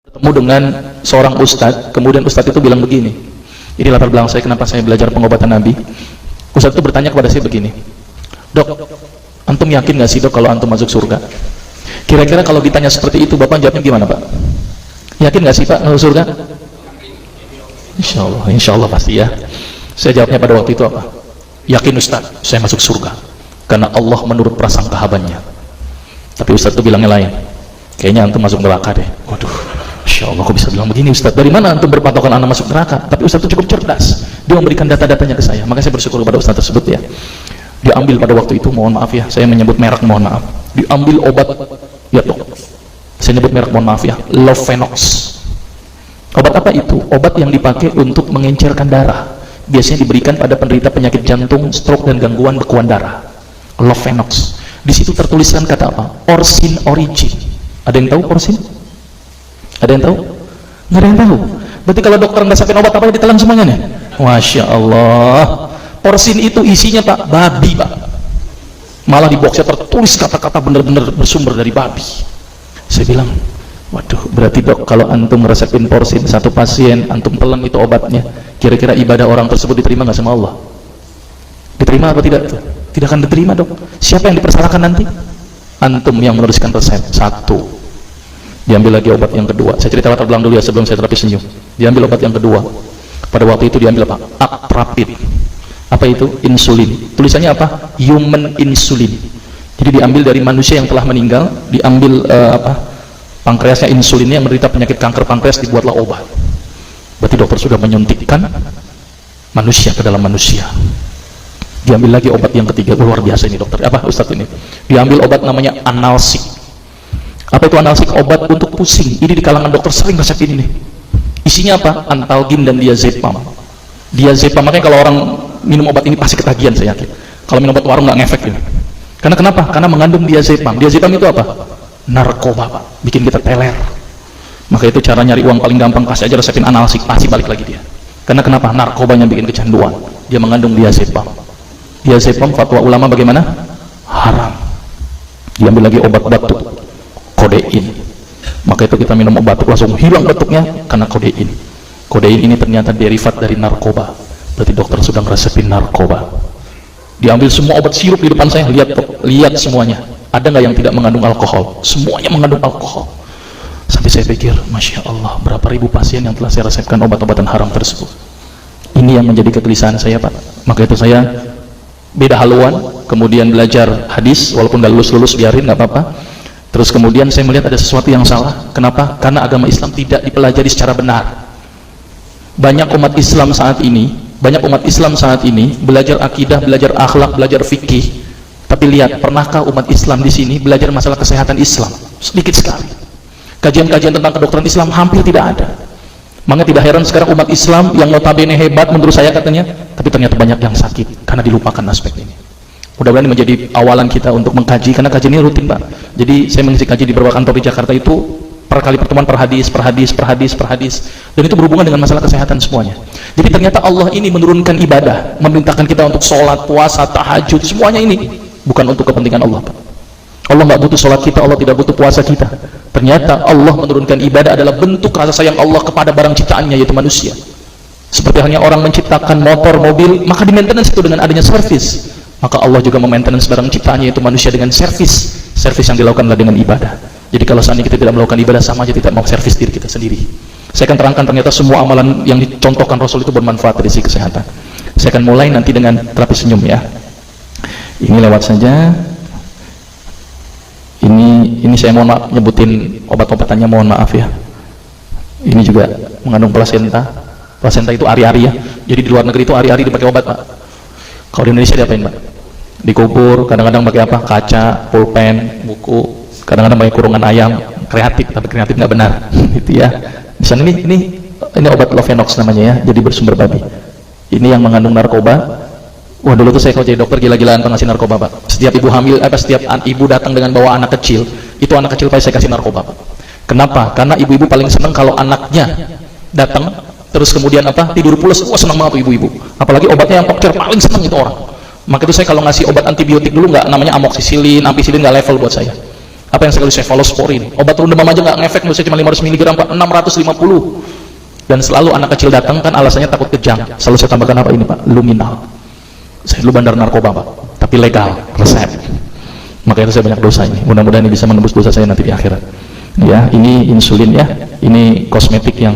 Ketemu dengan seorang ustadz, kemudian ustadz itu bilang begini. Ini latar belakang saya kenapa saya belajar pengobatan Nabi. Ustadz itu bertanya kepada saya begini, "Dok, antum yakin gak sih dok kalau antum masuk surga?" Kira-kira kalau ditanya seperti itu, Bapak jawabnya gimana Pak? Yakin gak sih Pak masuk surga? Insya Allah pasti ya. Saya jawabnya pada waktu itu apa? Yakin Ustadz, saya masuk surga karena Allah menurut prasangka hambanya. Tapi Ustadz itu bilangnya lain, kayaknya antum masuk neraka deh. Waduh, Insya Allah kok bisa bilang begini Ustadz, dari mana antum berpatokan anak masuk neraka? Tapi Ustadz itu cukup cerdas, dia memberikan data-datanya ke saya. Makanya saya bersyukur kepada Ustadz tersebut ya. Diambil pada waktu itu, mohon maaf ya, saya menyebut merek, mohon maaf, diambil obat ya dok, saya nyebut merek, mohon maaf ya, Lovenox. Obat apa itu? Obat yang dipakai untuk mengencerkan darah, biasanya diberikan pada penderita penyakit jantung, stroke dan gangguan bekuan darah. Lovenox. Di situ tertuliskan kata apa? Orsin origin. Ada yang tahu orsin? Ada yang tahu? Nggak ada yang tahu. Berarti kalau dokter ngasapin obat apa ditelan semuanya nih? Masya Allah. Orsin itu isinya Pak, babi Pak. Malah di boxnya tertulis kata-kata benar-benar bersumber dari babi. Saya bilang, waduh, berarti dok kalau antum ngeresepin porsin satu pasien, antum telan itu obatnya, kira-kira ibadah orang tersebut diterima nggak sama Allah? Diterima atau tidak? Tidak akan diterima dok. Siapa yang dipersalahkan nanti? Antum yang menuliskan resep. Satu, diambil lagi obat yang kedua. Saya cerita latar belakang dulu ya sebelum saya terapi senyum. Diambil obat yang kedua. Pada waktu itu diambil apa? Atrapid. Apa itu? Insulin. Tulisannya apa? Human insulin. Jadi diambil dari manusia yang telah meninggal, diambil pankreasnya, insulinnya, yang menderita penyakit kanker pankreas, dibuatlah obat. Berarti dokter sudah menyuntikkan manusia ke dalam manusia. Diambil lagi obat yang ketiga. Luar biasa ini dokter. Apa Ustadz ini? Diambil obat namanya analsik. Apa itu analsik? Obat untuk pusing. Ini di kalangan dokter sering resep ini nih. Isinya apa? Antalgin dan diazepam. Diazepam, makanya kalau orang minum obat ini pasti ketagihan, saya yakin. Kalau minum obat warung nggak ngefek ya. Karena kenapa? Karena mengandung diazepam. Diazepam itu apa? Narkoba Pak. Bikin kita teler. Maka itu cara nyari uang paling gampang, kasih aja resepin analsik, pasti balik lagi dia. Karena kenapa? Narkobanya bikin kecanduan. Dia mengandung diazepam. Diazepam fatwa ulama bagaimana? Haram. Diambil lagi obat batuk, kodein. Maka itu kita minum obat batuk langsung hilang batuknya karena kodein. Kodein ini ternyata derivat dari narkoba. Berarti dokter sudah ngeresepin narkoba. Diambil semua obat sirup di depan saya, lihat semuanya. Ada nggak yang tidak mengandung alkohol? Semuanya mengandung alkohol. Sampai saya pikir, Masya Allah, berapa ribu pasien yang telah saya resepkan obat-obatan haram tersebut. Ini yang menjadi kegelisahan saya Pak. Maka itu saya beda haluan, kemudian belajar hadis, walaupun gak lulus-lulus biarin, gak apa-apa. Terus kemudian saya melihat ada sesuatu yang salah. Kenapa? Karena agama Islam tidak dipelajari secara benar. Banyak umat Islam saat ini belajar akidah, belajar akhlak, belajar fikih. Tapi lihat, pernahkah umat Islam di sini belajar masalah kesehatan Islam? Sedikit sekali. Kajian-kajian tentang kedokteran Islam hampir tidak ada. Makanya tidak heran sekarang umat Islam yang notabene hebat menurut saya katanya, tapi ternyata banyak yang sakit karena dilupakan aspek ini. Mudah-mudahan ini menjadi awalan kita untuk mengkaji, karena kajian ini rutin Pak. Jadi saya mengisi kaji di beberapa kantor di Jakarta itu per kali pertemuan, per hadis, dan itu berhubungan dengan masalah kesehatan semuanya. Jadi ternyata Allah ini menurunkan ibadah, memerintahkan kita untuk sholat, puasa, tahajud, semuanya ini bukan untuk kepentingan Allah Pak. Allah nggak butuh sholat kita, Allah tidak butuh puasa kita. Ternyata Allah menurunkan ibadah adalah bentuk rasa sayang Allah kepada barang ciptaannya, yaitu manusia. Seperti halnya orang menciptakan motor, mobil, maka di maintenance itu dengan adanya servis. Maka Allah juga memaintenance barang ciptaannya, yaitu manusia, dengan servis. Servis yang dilakukan adalah dengan ibadah. Jadi kalau seandainya kita tidak melakukan ibadah, sama aja tidak mau servis diri kita sendiri. Saya akan terangkan ternyata semua amalan yang dicontohkan Rasul itu bermanfaat dari sisi kesehatan. Saya akan mulai nanti dengan terapi senyum ya. Ini lewat saja. Ini saya mohon maaf nyebutin obat-obatannya, mohon maaf ya. Ini juga mengandung plasenta. Plasenta itu ari-ari ya. Jadi di luar negeri itu ari-ari dipakai obat Pak. Kalau di Indonesia diapain Pak? Dikubur, kadang-kadang pakai apa? Kaca, pulpen, buku, kadang-kadang pakai kurungan ayam, kreatif, tapi kreatif nggak benar. Gitu ya. Misalnya ini obat Lovenox namanya ya, jadi bersumber babi. Ini yang mengandung narkoba. Wah, dulu tuh saya kalau jadi dokter gila-gilaan pengasih narkoba Pak. Setiap ibu hamil, setiap ibu datang dengan bawa anak kecil, itu anak kecil pasti saya kasih narkoba Pak. Kenapa? Karena ibu-ibu paling senang kalau anaknya datang terus kemudian tidur pulas. Wah, senang banget ibu-ibu. Apalagi obatnya yang pokcer, paling senang itu orang. Maka itu saya kalau ngasih obat antibiotik dulu nggak namanya amoxicillin, ampicillin, nggak level buat saya. Apa yang sekali cefalosporin, obat turun demam aja nggak ngefek, dosanya cuma 500 mg Pak, 650. Dan selalu anak kecil datang kan alasannya takut kejang, selalu saya tambahkan apa ini Pak, luminal. Saya dulu bandar narkoba Pak, tapi legal, resep. Makanya itu saya banyak dosa ini, mudah-mudahan ini bisa menembus dosa saya nanti di akhirat. Ya, ini insulin ya, ini kosmetik yang